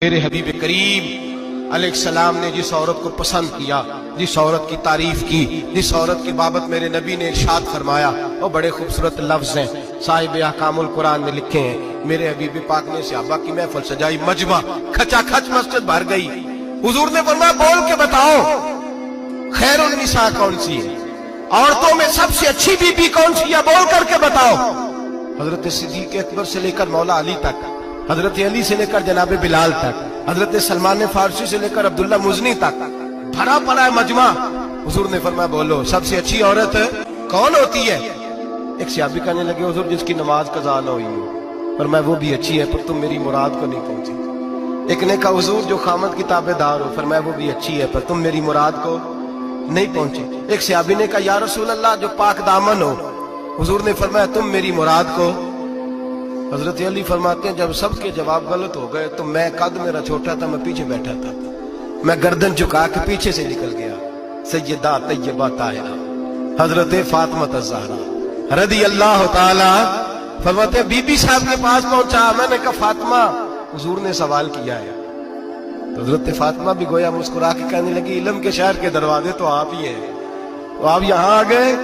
میرے حبیب کریم علیہ السلام نے جس عورت کو پسند کیا، جس عورت کی تعریف کی، جس عورت کی بابت میرے نبی نے ارشاد فرمایا، وہ بڑے خوبصورت لفظ ہیں، صاحب احکام القرآن نے لکھے ہیں۔ میرے حبیب پاک نے صحابہ کی محفل سجائی، مجمع کھچا کھچ مسجد بھر گئی۔ حضور نے فرمایا بول کے بتاؤ خیر النساء کون سی ہے، عورتوں میں سب سے اچھی بی بی کون سی ہے، بول کر کے بتاؤ۔ حضرت صدیق اکبر سے لے کر مولا علی تک، حضرت علی سے لے کر جناب بلال تک، حضرت سلمان فارسی سے لے کر عبداللہ مزنی تک بھرا پڑا ہے مجمع۔ حضور نے فرمایا بولو سب سے اچھی عورت کون ہوتی ہے؟ ایک صحابی کہنے لگے حضور جس کی نماز قضا نہ ہوئی ہو، فرمایا وہ بھی اچھی ہے پر تم میری مراد کو نہیں پہنچی۔ ایک نے کہا حضور جو خامد کی تابع دار ہو، فرمایا وہ بھی اچھی ہے پر تم میری مراد کو نہیں پہنچے۔ ایک صحابی نے کہا یا رسول اللہ جو پاک دامن ہو، حضور نے فرمایا تم میری مراد کو۔ حضرت علی فرماتے ہیں جب سب کے جواب غلط ہو گئے تو میں قد میرا چھوٹا تھا، میں پیچھے بیٹھا تھا، میں گردن جھکا کے پیچھے سے نکل گیا۔ سیدہ طیبہ طاہرہ حضرت فاطمہ الزہرا رضی اللہ تعالی فرماتے ہیں بی بی صاحب کے پاس پہنچا، میں نے کہا فاطمہ حضور نے سوال کیا ہے۔ تو حضرت فاطمہ بھی گویا مسکرا کے کہنے لگی علم کے شہر کے دروازے تو آپ ہی ہیں، تو آپ یہاں آ گئے۔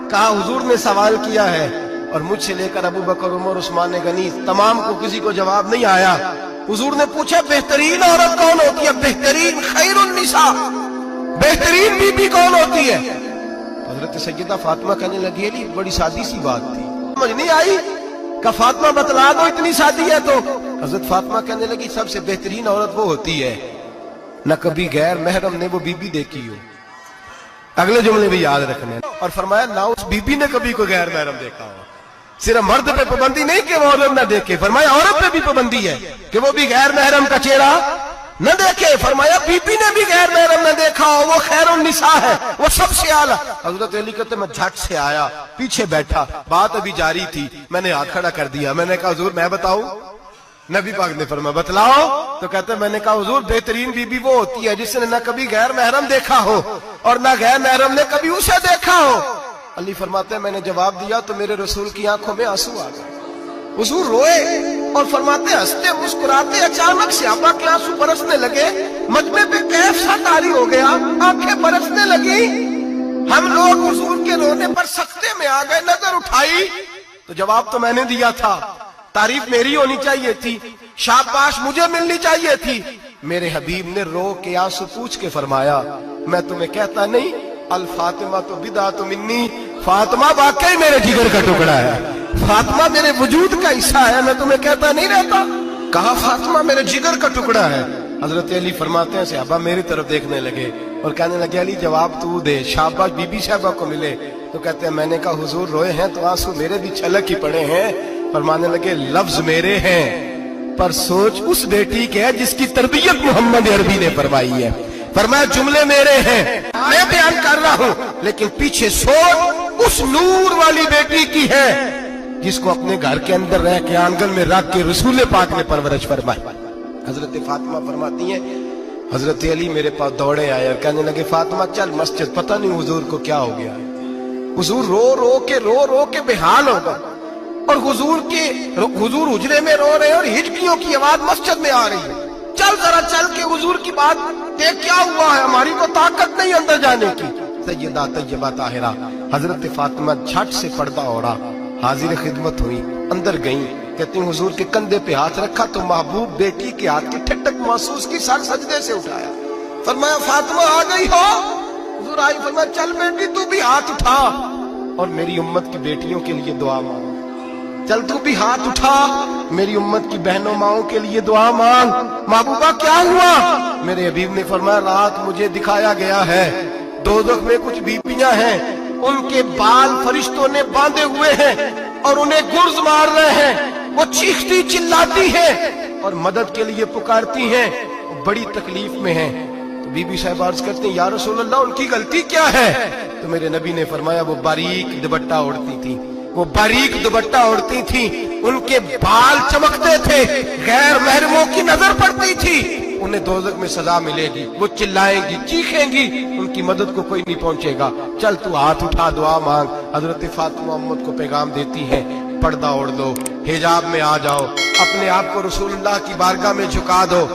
کہا حضور نے سوال کیا ہے اور مجھ سے لے کر ابو بکر عمر عثمان غنی تمام کو کسی کو جواب نہیں آیا۔ حضور نے پوچھا بہترین عورت کون ہوتی ہے، بہترین خیر النساء بہترین بی بی کون ہوتی ہے؟ حضرت سیدہ فاطمہ کہنے لگی علی بڑی سادی سی بات تھی، سمجھ نہیں آئی؟ کہ فاطمہ بتلا دو اتنی سادی ہے تو۔ حضرت فاطمہ کہنے لگی سب سے بہترین عورت وہ ہوتی ہے نہ کبھی غیر محرم نے وہ بی بی دیکھی ہو۔ اگلے جملے بھی یاد رکھنے، اور فرمایا نہ اس بی بی نے کبھی کوئی غیر محرم دیکھا ہو۔ صرف مرد پہ پابندی نہیں کہ وہ عورت نہ دیکھے، فرمایا عورت پہ بھی پابندی ہے کہ وہ بھی غیر محرم کا چہرہ نہ دیکھے۔ فرمایا بی بی نے بھی غیر محرم نہ دیکھا ہو، وہ خیر النساء ہے، وہ سب سے اعلیٰ۔ حضرت علی کہتے میں جھٹ سے آیا، پیچھے بیٹھا، بات ابھی جاری تھی، میں نے ہاتھ کھڑا کر دیا، میں نے کہا حضور میں بتاؤں؟ نبی پاک نے فرمایا بتلاؤ۔ تو کہتے میں نے کہا حضور بہترین بی بی وہ ہوتی ہے جس نے نہ کبھی غیر محرم دیکھا ہو اور نہ غیر محرم نے کبھی اسے دیکھا ہو۔ علی فرماتے ہیں میں نے جواب دیا تو میرے رسول کی آنکھوں میں آنسو آ گئے، حضور روئے اور فرماتے ہنستے مسکراتے اچانک صحابہ کے آنسو برسنے لگے، مجمع پہ کیف سا طاری ہو گیا، آنکھیں برسنے لگی۔ ہم لوگ حضور کے رونے پر سکتے میں آ گئے، نظر اٹھائی تو جواب تو میں نے دیا تھا، تعریف میری ہونی چاہیے تھی، شاباش مجھے ملنی چاہیے تھی۔ میرے حبیب نے رو کے آنسو پوچھ کے فرمایا میں تمہیں کہتا نہیں الفاطمہ تو بدعۃ منی، فاطمہ واقعی میرے جگر کا ٹکڑا ہے، فاطمہ میرے وجود کا حصہ ہے، میں تمہیں کہتا نہیں رہتا؟ کہا فاطمہ میرے جگر کا ٹکڑا ہے۔ حضرت علی فرماتے ہیں صحابہ میری طرف دیکھنے لگے اور کہنے لگے علی جواب تو دے، شاباش بی بی صاحبہ کو ملے۔ تو کہتے ہیں میں نے کہا حضور روئے ہیں تو آنسو میرے بھی چھلک ہی پڑے ہیں۔ فرمانے لگے لفظ میرے ہیں پر سوچ اس بیٹی کے ہے جس کی تربیت محمد عربی نے فرمائی ہے۔ فرمایا جملے میرے ہیں میں بیان کر رہا ہوں لیکن پیچھے سوچ اس نور والی بیٹی کی ہے جس کو اپنے گھر کے اندر رہ کے آنگن میں رکھ کے رسول پاک نے پرورش فرمائی۔ حضرت فاطمہ فرماتی ہیں حضرت علی میرے پاس دوڑے آئے اور کہنے لگے فاطمہ چل مسجد، پتہ نہیں حضور کو کیا ہو گیا۔ حضور رو کے بےحال ہو گئے اور حضور حجرے میں رو رہے ہیں اور ہچکیوں کی آواز مسجد میں آ رہی ہے، چل ذرا چل کے حضور کی بات دیکھ کیا ہوا ہے، ہماری کو طاقت نہیں اندر جانے کی۔ سیدہ طیبہ طاہرہ حضرت فاطمہ جھٹ سے پردہ اوڑا، حاضر خدمت ہوئی، اندر گئیں، کہتی ہیں حضور کے کندھے پہ ہاتھ رکھا تو محبوب بیٹی کے ہاتھ کی ٹھنڈک محسوس کی، سر سجدے سے اٹھایا، فرمایا فاطمہ آ گئی ہو؟ حضور آئی، فرمایا چل بیٹی تو بھی ہاتھ اٹھا اور میری امت کی بیٹیوں کے لیے دعا مانگ، چل تو بھی ہاتھ اٹھا میری امت کی بہنوں ماؤں کے لیے دعا مانگ۔ محبوبہ کیا ہوا؟ میرے حبیب نے فرمایا رات مجھے دکھایا گیا ہے دوزخ میں کچھ بیویاں ہیں، ان کے بال فرشتوں نے باندھے ہوئے ہیں اور انہیں گرز مار رہے ہیں، وہ چیختی چلاتی ہیں اور مدد کے لیے پکارتی ہیں، وہ بڑی تکلیف میں ہیں۔ تو بی بی صاحب عرض کرتے ہیں یا رسول اللہ ان کی غلطی کیا ہے؟ تو میرے نبی نے فرمایا وہ باریک دوپٹہ اوڑھتی تھی، وہ باریک دوپٹہ اوڑھتی تھی، ان کے بال چمکتے تھے، غیر محرموں کی نظر پڑتی تھی، انہیں دوزخ میں سزا ملے گی، وہ چلائیں گی چیخیں گی، ان کی مدد کو کوئی نہیں پہنچے گا، چل تو ہاتھ اٹھا دعا مانگ۔ حضرت فاطمہ امت کو پیغام دیتی ہیں پردہ اوڑھ دو، حجاب میں آ جاؤ، اپنے آپ کو رسول اللہ کی بارگاہ میں جھکا دو۔